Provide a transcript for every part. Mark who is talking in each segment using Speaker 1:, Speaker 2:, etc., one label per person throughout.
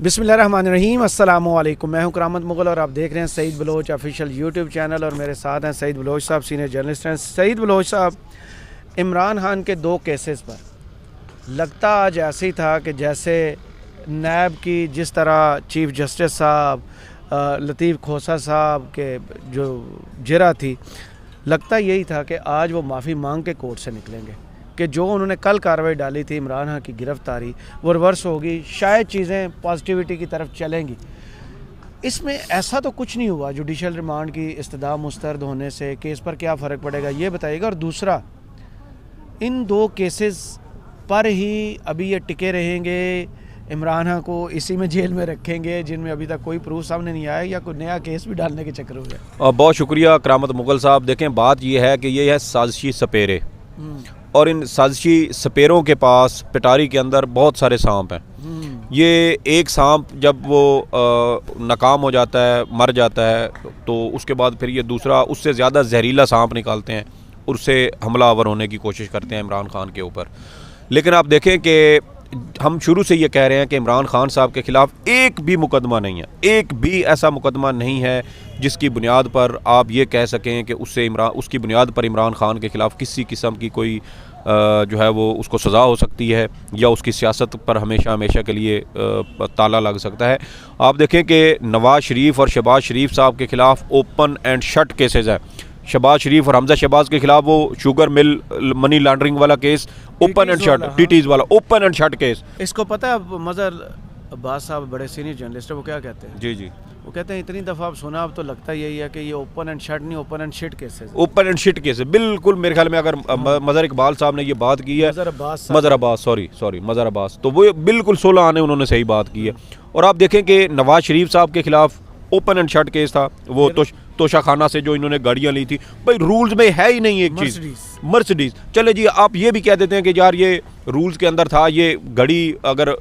Speaker 1: बिस्मिल्लाहिर्रहमानिर्रहीम, अस्सलामु अलैकुम। मैं हूं करामत मुग़ल और आप देख रहे हैं Saeed Baloch official YouTube channel और मेरे साथ हैं सईद बलोच साहब, सीनियर जर्नलिस्ट हैं। सईद बलोच साहब, इमरान खान के दो केसेस पर लगता आज ऐसे ही था कि जैसे नैब की जिस तरह चीफ जस्टिस साहब लतीफ़ खोसा साहब के जो जरा थी, लगता यही था कि आज वो माफ़ी मांग के कोर्ट से निकलेंगे कि जो उन्होंने कल कार्रवाई डाली थी इमरान खान की गिरफ्तारी वो रिवर्स होगी, शायद चीज़ें पॉजिटिविटी की तरफ चलेंगी। इसमें ऐसा तो कुछ नहीं हुआ। जुडिशल रिमांड की इस्तदा मुस्तरद होने से केस पर क्या फ़र्क पड़ेगा ये बताइएगा। और दूसरा, इन दो केसेस पर ही अभी ये टिके रहेंगे, इमरान खान को इसी में जेल में रखेंगे जिनमें अभी तक कोई प्रूफ सामने नहीं आया, या कोई नया केस भी डालने के चक्कर हुए?
Speaker 2: बहुत शुक्रिया करामत मुग़ल साहब। देखें, बात यह है कि ये है साजिशी सपेरे, और इन साजिशी सपेरों के पास पिटारी के अंदर बहुत सारे सांप हैं। ये एक सांप जब वो नाकाम हो जाता है, मर जाता है, तो उसके बाद फिर ये दूसरा उससे ज़्यादा जहरीला सांप निकालते हैं और उससे हमलावर होने की कोशिश करते हैं इमरान खान के ऊपर। लेकिन आप देखें कि हम शुरू से ये कह रहे हैं कि इमरान खान साहब के ख़िलाफ़ एक भी मुकदमा नहीं है, एक भी ऐसा मुकदमा नहीं है जिसकी बुनियाद पर आप ये कह सकें कि उसकी बुनियाद पर इमरान खान के ख़िलाफ़ किसी किस्म की कोई जो है वो उसको सज़ा हो सकती है या उसकी सियासत पर हमेशा हमेशा के लिए ताला लग सकता है। आप देखें कि नवाज़ शरीफ और शहबाज शरीफ साहब के ख़िलाफ़ ओपन एंड शट केसेस हैं। शहबाज शरीफ और हमजा शहबाज के खिलाफ वो शुगर मिल मनी लॉन्ड्रिंग वाला केस ओपन एंड शट, टीटीज वाला ओपन एंड शट केस।
Speaker 1: इसको पता है मज़हर अब्बास साहब बड़े सीनियर जर्नलिस्ट है, वो क्या कहते हैं?
Speaker 2: जी जी,
Speaker 1: वो कहते हैं इतनी दफ़ा आप सुना, अब तो लगता यही है कि ये ओपन एंड शट नहीं, ओपन एंड शिट केस है।
Speaker 2: ओपन एंड शिट केस है, बिल्कुल। मेरे ख्याल में अगर मज़हर इकबाल साहब ने ये बात की है, मज़हर अब्बास, तो वो बिल्कुल 16 आने उन्होंने सही बात की है। और आप देखें कि नवाज़ शरीफ साहब के खिलाफ ओपन एंड शट केस था, वो तोशा खाना से जो इन्होंने गाड़ियाँ ली थी। भाई रूल्स में है ही नहीं एक चीज़, मर्सिडीज। चले जी, आप ये भी कह देते हैं कि यार ये रूल्स के अंदर था, ये गाड़ी अगर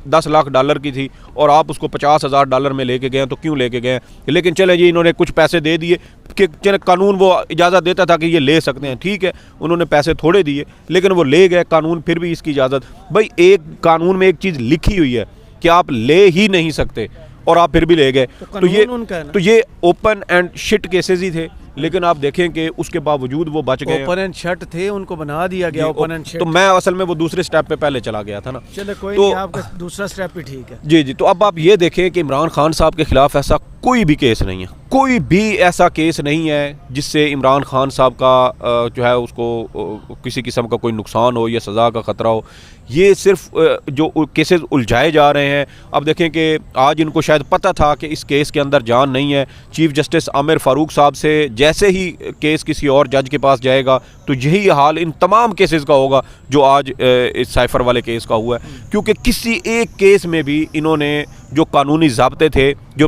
Speaker 2: 10 लाख डॉलर की थी और आप उसको 50,000 डॉलर में लेके गए तो क्यों लेके गए? लेकिन चले जी, इन्होंने कुछ पैसे दे दिए कि चले, कानून वो इजाज़त देता था कि ये ले सकते हैं, ठीक है, उन्होंने पैसे थोड़े दिए लेकिन वो ले गए, कानून फिर भी इसकी इजाज़त। भाई एक कानून में एक चीज़ लिखी हुई है कि आप ले ही नहीं सकते और आप फिर भी ले गए, तो ये ओपन एंड शिट केसेस ही थे। लेकिन आप देखें कि उसके बावजूद वो बच गए।
Speaker 1: ओपन एंड शट थे, उनको बना दिया गया ओपन एंड शट।
Speaker 2: तो मैं असल में वो दूसरे स्टेप पे पहले चला गया था ना।
Speaker 1: चलो कोई नहीं, आपका दूसरा स्टेप भी ठीक है।
Speaker 2: जी जी, तो अब आप ये देखें कि इमरान खान साहब के खिलाफ ऐसा कोई भी केस नहीं है, कोई भी ऐसा केस नहीं है जिससे इमरान खान साहब का जो है उसको किसी किस्म का कोई नुकसान हो या सज़ा का ख़तरा हो। ये सिर्फ जो केसेस उलझाए जा रहे हैं। अब देखें कि आज इनको शायद पता था कि इस केस के अंदर जान नहीं है। चीफ जस्टिस आमिर फ़ारूक साहब से जैसे ही केस किसी और जज के पास जाएगा तो यही हाल इन तमाम केसेस का होगा जो आज इस साइफर वाले केस का हुआ है। क्योंकि किसी एक केस में भी इन्होंने जो कानूनी ज़ाब्ते थे, जो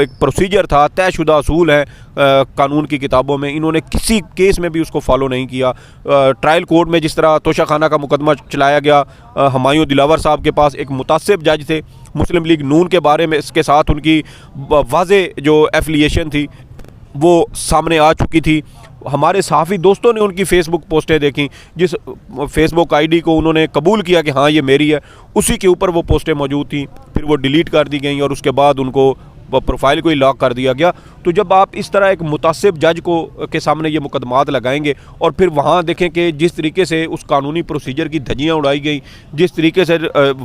Speaker 2: एक प्रोसीजर था, तयशुदा असूल है कानून की किताबों में, इन्होंने किसी केस में भी उसको फॉलो नहीं किया। ट्रायल कोर्ट में जिस तरह तोशा खाना का मुकदमा चलाया गया, हुमायूं दिलावर साहब के पास एक मुतासिब जज थे, मुस्लिम लीग नून के बारे में इसके साथ उनकी वाज़े जो एफिलिएशन थी वो सामने आ चुकी थी। हमारे सहाफ़ी दोस्तों ने उनकी फ़ेसबुक पोस्टें देखी, जिस फेसबुक आईडी को उन्होंने कबूल किया कि हाँ ये मेरी है, उसी के ऊपर वो पोस्टें मौजूद थी। फिर वो डिलीट कर दी गई और उसके बाद उनको प्रोफाइल को ही लॉक कर दिया गया। तो जब आप इस तरह एक मुतासिब जज के सामने ये मुकदमात लगाएंगे और फिर वहाँ देखें कि जिस तरीके से उस कानूनी प्रोसीजर की धज्जियाँ उड़ाई गई, जिस तरीके से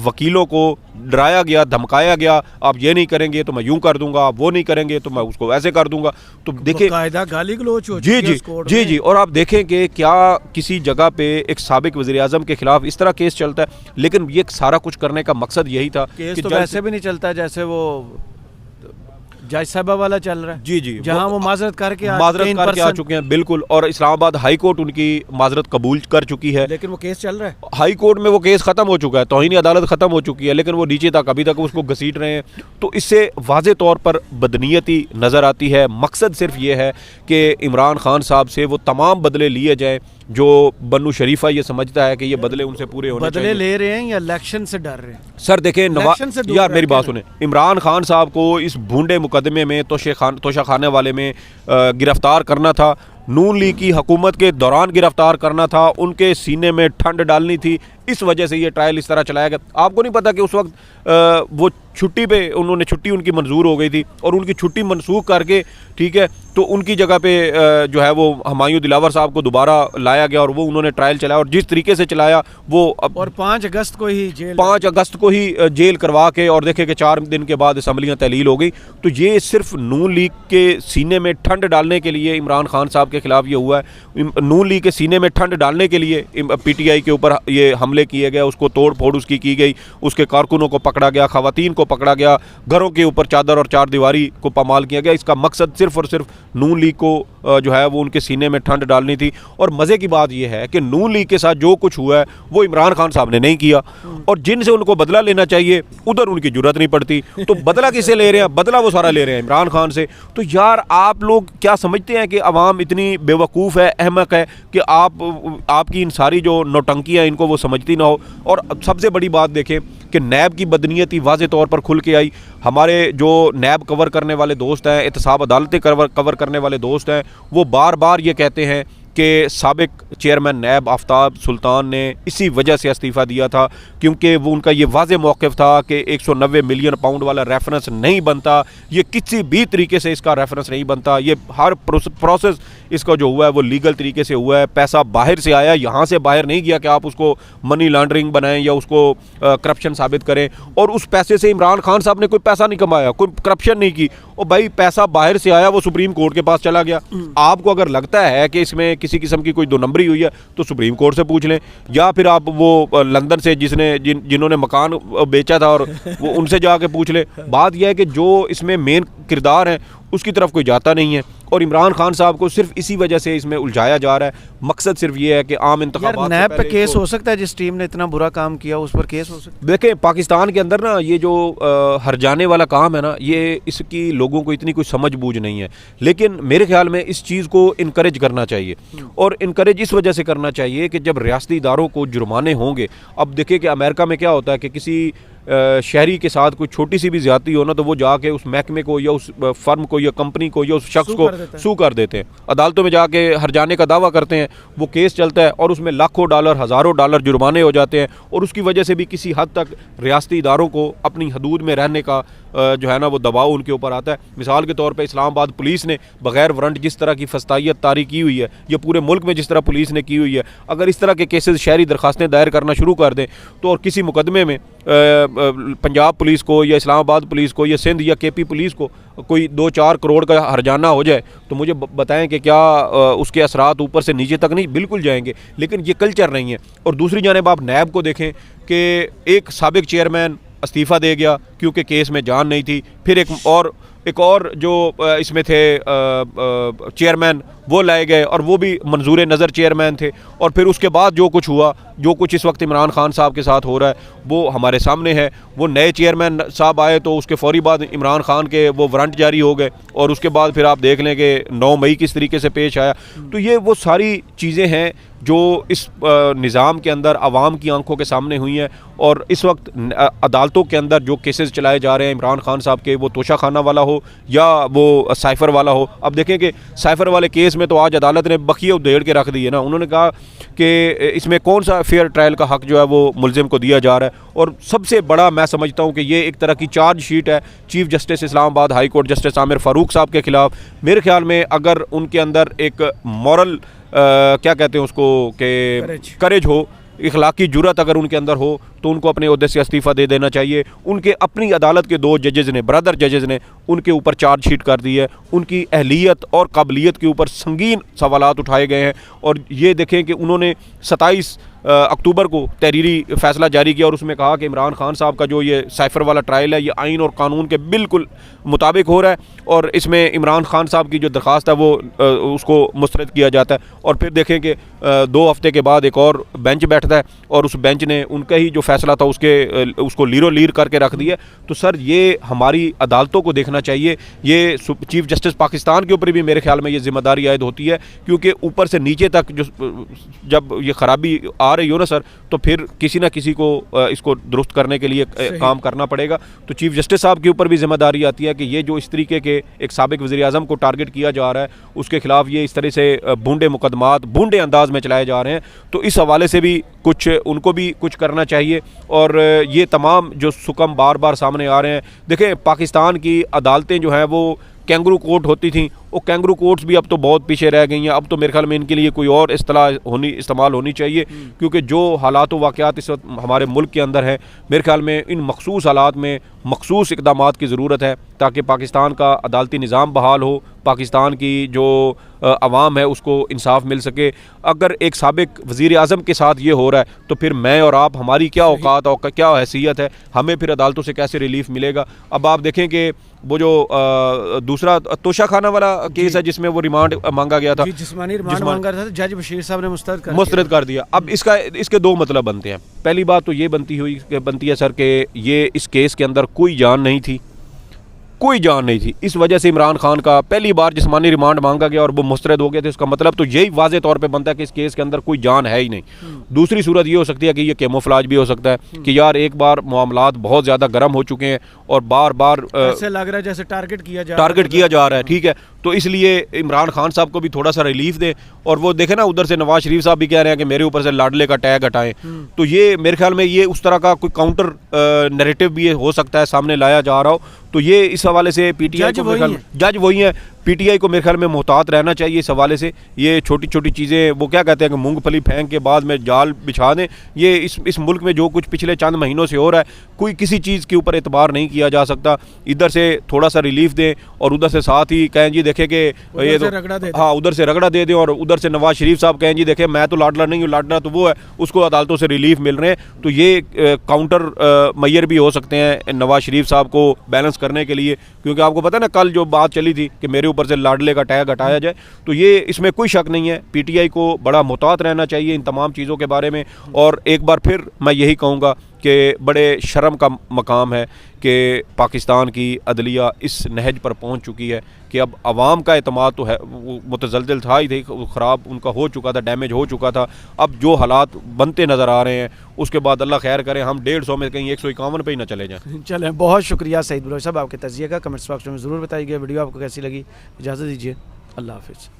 Speaker 2: वकीलों को डराया गया, धमकाया गया, आप ये नहीं करेंगे तो मैं यूँ कर दूंगा, आप वो नहीं करेंगे तो मैं उसको ऐसे कर दूंगा, तो देखिए
Speaker 1: कायदा गाली गलौच हो
Speaker 2: जी जी जी जी। और आप देखें कि क्या किसी जगह पे एक साबिक वज़ीर-ए-आज़म के खिलाफ इस तरह केस चलता है। लेकिन ये सारा कुछ करने का मकसद यही था
Speaker 1: कि तो वैसे भी नहीं चलता जैसे वो जज साहबा वाला चल रहा है।
Speaker 2: जी जी,
Speaker 1: जहां वो माजरत करके
Speaker 2: आ चुके हैं, बिल्कुल। और इस्लामाबाद हाई कोर्ट उनकी माजरत कबूल कर चुकी है,
Speaker 1: लेकिन वो केस चल रहा है।
Speaker 2: हाई कोर्ट में वो केस ख़त्म हो चुका है, तौहीन अदालत ख़त्म हो चुकी है, लेकिन वो नीचे तक अभी तक उसको घसीट रहे हैं। तो इससे वाज़े तौर पर बदनीयती नज़र आती है। मकसद सिर्फ ये है कि इमरान खान साहब से वो तमाम बदले लिए जाएँ जो बन्नू शरीफा ये समझता है कि ये बदले उनसे पूरे होने चाहिए।
Speaker 1: बदले ले रहे हैं या इलेक्शन से डर रहे हैं?
Speaker 2: सर देखें, यार मेरी बात सुने, इमरान खान साहब को इस भूंडे मुकदमे में तोशा खाने वाले में गिरफ्तार करना था, नून लीग की हुकूमत के दौरान गिरफ्तार करना था, उनके सीने में ठंड डालनी थी। इस वजह से ये ट्रायल इस तरह चलाया गया। आपको नहीं पता कि उस वक्त वो छुट्टी पे उन्होंने छुट्टी उनकी मंजूर हो गई थी और उनकी छुट्टी मनसूख करके, ठीक है, तो उनकी जगह पे जो है वो हुमायूं दिलावर साहब को दोबारा लाया गया और वो उन्होंने ट्रायल चलाया और जिस तरीके से चलाया वो
Speaker 1: और 5 अगस्त को ही जेल
Speaker 2: 5 अगस्त को ही जेल करवा के और देखे कि 4 दिन के बाद असम्बलियाँ तहलील हो गई। तो ये सिर्फ नून लीग के सीने में ठंड डालने के लिए इमरान खान साहब के खिलाफ ये हुआ है। नून लीग के सीने में ठंड डालने के लिए PTI के ऊपर ये हमले किए गए, उसको तोड़ फोड़ उसकी की गई, उसके कारकुनों को पकड़ा गया, खवातीन को पकड़ा गया, घरों के ऊपर चादर और चारदीवारी को पामाल किया गया। इसका मकसद सिर्फ और सिर्फ नून लीग को जो है वो उनके सीने में ठंड डालनी थी। और मज़े की बात यह है कि नून लीग के साथ जो कुछ हुआ है वो इमरान खान साहब ने नहीं किया और जिनसे उनको बदला लेना चाहिए उधर उनकी जरूरत नहीं पड़ती। तो बदला किससे ले रहे हैं? बदला वो सारा ले रहे हैं इमरान खान से। तो यार आप लोग क्या समझते हैं कि अवाम इतनी बेवकूफ़ है, अहमक है कि आपकी इन सारी जो नौटंकियाँ इनको वो समझती ना हो। और सबसे बड़ी बात देखें कि नैब की बदनीयती वाज़े तौर पर खुल के आई। हमारे जो नैब कवर करने वाले दोस्त हैं, एहतसाब अदालतें कवर करने वाले दोस्त हैं, वो बार बार ये कहते हैं कि साबिक चेयरमैन नैब आफ्ताब सुल्तान ने इसी वजह से इस्तीफ़ा दिया था क्योंकि वो उनका ये वाज़े मौक़िफ़ था कि 190 मिलियन पाउंड वाला रेफरेंस नहीं बनता, ये किसी भी तरीके से इसका रेफरेंस नहीं बनता, ये हर प्रोसेस इसका जो हुआ है वो लीगल तरीके से हुआ है, पैसा बाहर से आया, यहाँ से बाहर नहीं गया कि आप उसको मनी लॉन्ड्रिंग बनाएं या उसको करप्शन साबित करें। और उस पैसे से इमरान खान साहब ने कोई पैसा नहीं कमाया, कोई करप्शन नहीं की, और भाई पैसा बाहर से आया, वो सुप्रीम कोर्ट के पास चला गया। आपको अगर लगता है कि इसमें किसी किस्म की कोई दो नंबरी हुई है तो सुप्रीम कोर्ट से पूछ लें, या फिर आप वो लंदन से जिन्होंने मकान बेचा था और वो उनसे जाके पूछ लें। बात यह है कि जो इसमें मेन किरदार हैं उसकी तरफ कोई जाता नहीं है और इमरान खान साहब को सिर्फ इसी वजह से इसमें उलझाया जा रहा है। मकसद सिर्फ ये है कि आम इंतखाबात
Speaker 1: नैब पे केस हो सकता है, जिस टीम ने इतना बुरा काम किया उस पर केस हो सकता है।
Speaker 2: देखें पाकिस्तान के अंदर ना ये जो हरजाने वाला काम है ना, ये इसकी लोगों को इतनी कोई समझ बूझ नहीं है, लेकिन मेरे ख्याल में इस चीज़ को इनकरेज करना चाहिए। और इनकरेज इस वजह से करना चाहिए कि जब रियासती इदारों को जुर्माने होंगे, अब देखिए कि अमेरिका में क्या होता है कि किसी शहरी के साथ कोई छोटी सी भी ज्यादती हो ना तो वो जाके उस महकमे को या उस फर्म को या कंपनी को या उस शख्स को सू कर देते हैं, अदालतों में जाके हरजाने का दावा करते हैं, वो केस चलता है और उसमें लाखों डॉलर हज़ारों डॉलर जुर्माने हो जाते हैं और उसकी वजह से भी किसी हद तक रियासती इदारों को अपनी हदूद में रहने का जो है ना वो दबाव उनके ऊपर आता है। मिसाल के तौर पे इस्लामाबाद पुलिस ने बग़ैर वारंट जिस तरह की फस्तायत तारी की हुई है, ये पूरे मुल्क में जिस तरह पुलिस ने की हुई है, अगर इस तरह के केसेस शहरी दरखास्तें दायर करना शुरू कर दें तो और किसी मुकदमे में पंजाब पुलिस को या इस्लामाबाद पुलिस को या सिंध या KP पुलिस को कोई 2-4 करोड़ का हरजाना हो जाए तो मुझे बताएं कि क्या उसके असरात ऊपर से नीचे तक नहीं बिल्कुल जाएंगे। लेकिन ये कल्चर नहीं है। और दूसरी जानिब आप नैब को देखें कि एक साबिक चेयरमैन इस्तीफ़ा दे गया क्योंकि केस में जान नहीं थी, फिर एक और जो इसमें थे चेयरमैन वो लाए गए और वो भी मंजूर नज़र चेयरमैन थे, और फिर उसके बाद जो कुछ हुआ, जो कुछ इस वक्त इमरान खान साहब के साथ हो रहा है वो हमारे सामने है। वो नए चेयरमैन साहब आए तो उसके फौरी बाद इमरान खान के वो वारंट जारी हो गए और उसके बाद फिर आप देख लें कि 9 मई किस तरीके से पेश आया। तो ये वो सारी चीज़ें हैं जो इस निज़ाम के अंदर आवाम की आंखों के सामने हुई हैं। और इस वक्त अदालतों के अंदर जो केसेस चलाए जा रहे हैं इमरान खान साहब के, वो तोशाखाना वाला हो या वो साइफ़र वाला हो, अब देखें कि साइफ़र वाले केस में तो आज अदालत ने बखिए उधेड़ के रख दी है ना। उन्होंने कहा कि इसमें कौन सा फेयर ट्रायल का हक़ जो है वो मुलजिम को दिया जा रहा है। और सबसे बड़ा मैं समझता हूँ कि ये एक तरह की चार्जशीट है chief justice Islamabad high court justice Aamir Farooq साहब के ख़िलाफ़। मेरे ख्याल में अगर उनके अंदर एक मॉरल क्या कहते हैं उसको कि करेज हो, इखलाकी जुर्रत अगर उनके अंदर हो तो उनको अपने ओहदे से इस्तीफ़ा दे देना चाहिए। उनके अपनी अदालत के 2 जजेज़ ने, ब्रदर जजेज़ ने उनके ऊपर चार्जशीट कर दी है, उनकी अहलियत और काबिलियत के ऊपर संगीन सवालात उठाए गए हैं। और ये देखें कि उन्होंने 27 अक्टूबर को तहरीरी फ़ैसला जारी किया और उसमें कहा कि इमरान खान साहब का जो ये साइफ़र वाला ट्रायल है ये आइन और कानून के बिल्कुल मुताबिक हो रहा है और इसमें इमरान खान साहब की जो दरख्वास्त है वो उसको मुस्तरद किया जाता है। और फिर देखें कि 2 हफ्ते के बाद एक और बेंच बैठता है और उस बेंच ने उनका ही जो फैसला था उसको लीरो लीर करके रख दिया। तो सर ये हमारी अदालतों को देखना चाहिए, ये चीफ़ जस्टिस पाकिस्तान के ऊपर भी मेरे ख्याल में ये जिम्मेदारी आयद होती है, क्योंकि ऊपर से नीचे तक जो जब ये ख़राबी आ रही हो ना सर, तो फिर किसी ना किसी को इसको दुरुस्त करने के लिए काम करना पड़ेगा। तो चीफ जस्टिस साहब के ऊपर भी जिम्मेदारी आती है कि ये जो इस तरीके के एक साबिक वज़ीर आज़म को टारगेट किया जा रहा है, उसके खिलाफ ये इस तरह से बूंदे मुकदमात बूंदे अंदाज में चलाए जा रहे हैं, तो इस हवाले से भी कुछ उनको भी कुछ करना चाहिए। और ये तमाम जो सुकम बार बार सामने आ रहे हैं, देखें पाकिस्तान की अदालतें जो हैं वो कैंगरू कोर्ट होती थी, वो कैंगरू कोर्ट्स भी अब तो बहुत पीछे रह गई हैं। अब तो मेरे ख्याल में इनके लिए कोई और इस्तेमाल होनी चाहिए, क्योंकि जो हालात वाक़यात इस वक्त हमारे मुल्क के अंदर हैं, मेरे ख्याल में इन मखसूस हालात में मखसूस इक़दामात की ज़रूरत है ताकि पाकिस्तान का अदालती निज़ाम बहाल हो, पाकिस्तान की जो अवाम है उसको इंसाफ मिल सके। अगर एक साबिक वज़ीर आज़म के साथ ये हो रहा है तो फिर मैं और आप, हमारी क्या औकात और क्या हैसियत है, हमें फिर अदालतों से कैसे रिलीफ मिलेगा। अब आप देखें कि वो जो दूसरा तोशा खाना वाला केस है जिसमें वो रिमांड मांगा गया था,
Speaker 1: जिस्मानी रिमांड मांगा था, जज बशीर साहब ने
Speaker 2: मुस्तरद कर दिया। अब इसके दो मतलब बनते हैं। पहली बात तो ये बनती है सर कि ये इस केस के अंदर कोई जान नहीं थी, कोई जान नहीं थी, इस वजह से इमरान खान का पहली बार जिस्मानी रिमांड मांगा गया और वो मुस्तरद हो गए थे। इसका मतलब तो यही वाज़े तौर पे बनता है कि इस केस के अंदर कोई जान है ही नहीं। दूसरी सूरत ये हो सकती है कि ये कैमोफ्लेज भी हो सकता है कि यार एक बार मामलात बहुत ज़्यादा गर्म हो चुके हैं और बार बार
Speaker 1: ऐसे लग रहा है जैसे टारगेट किया जा रहा है,
Speaker 2: ठीक है। तो इसलिए इमरान खान साहब को भी थोड़ा सा रिलीफ दें। और वो देखें ना, उधर से नवाज शरीफ साहब भी कह रहे हैं कि मेरे ऊपर से लाडले का टैग हटाएं। तो ये मेरे ख्याल में ये उस तरह का कोई काउंटर नैरेटिव भी हो सकता है सामने लाया जा रहा हो। तो ये इस हवाले से पीटीआई को जज वही है, पीटीआई को मेरे ख्याल में मोहतात रहना चाहिए इस हवाले से। ये छोटी छोटी चीज़ें, वो क्या कहते हैं कि मूंगफली फेंक के बाद में जाल बिछा दें। ये इस मुल्क में जो कुछ पिछले चंद महीनों से हो रहा है, कोई किसी चीज़ के ऊपर एतबार नहीं किया जा सकता। इधर से थोड़ा सा रिलीफ दें और उधर से साथ ही कहें जी देखें कि ये तो हाँ उधर से रगड़ा दे दें, और उधर से नवाज शरीफ साहब कहें जी देखें मैं तो लाडला नहीं हूँ, लाडला तो वो है, उसको अदालतों से रिलीफ मिल रहे हैं। तो ये काउंटर मैयर भी हो सकते हैं नवाज शरीफ साहब को बैलेंस करने के लिए, क्योंकि आपको पता है ना कल जो बात चली थी कि मेरे ऊपर से लाडले का टैग हटाया जाए। तो ये इसमें कोई शक नहीं है, पीटीआई को बड़ा मुहतात रहना चाहिए इन तमाम चीज़ों के बारे में। और एक बार फिर मैं यही कहूँगा कि बड़े शर्म का मकाम है कि पाकिस्तान की अदलिया इस नहज पर पहुंच चुकी है कि अब आवाम का एतमाद तो है वो मुतज़लज़ल था ही थे, ख़राब उनका हो चुका था, डैमेज हो चुका था। अब जो हालात बनते नज़र आ रहे हैं उसके बाद अल्लाह खैर करे हम 150 में कहीं 151 पे ही ना चले जाएँ।
Speaker 1: चलें, बहुत शुक्रिया सईद बलोच साहब आपके तज़किए का। कमेंट्स बॉक्स में ज़रूर बताइए वीडियो आपको कैसी लगी। इजाज़त दीजिए, अल्लाह हाफ़िज़।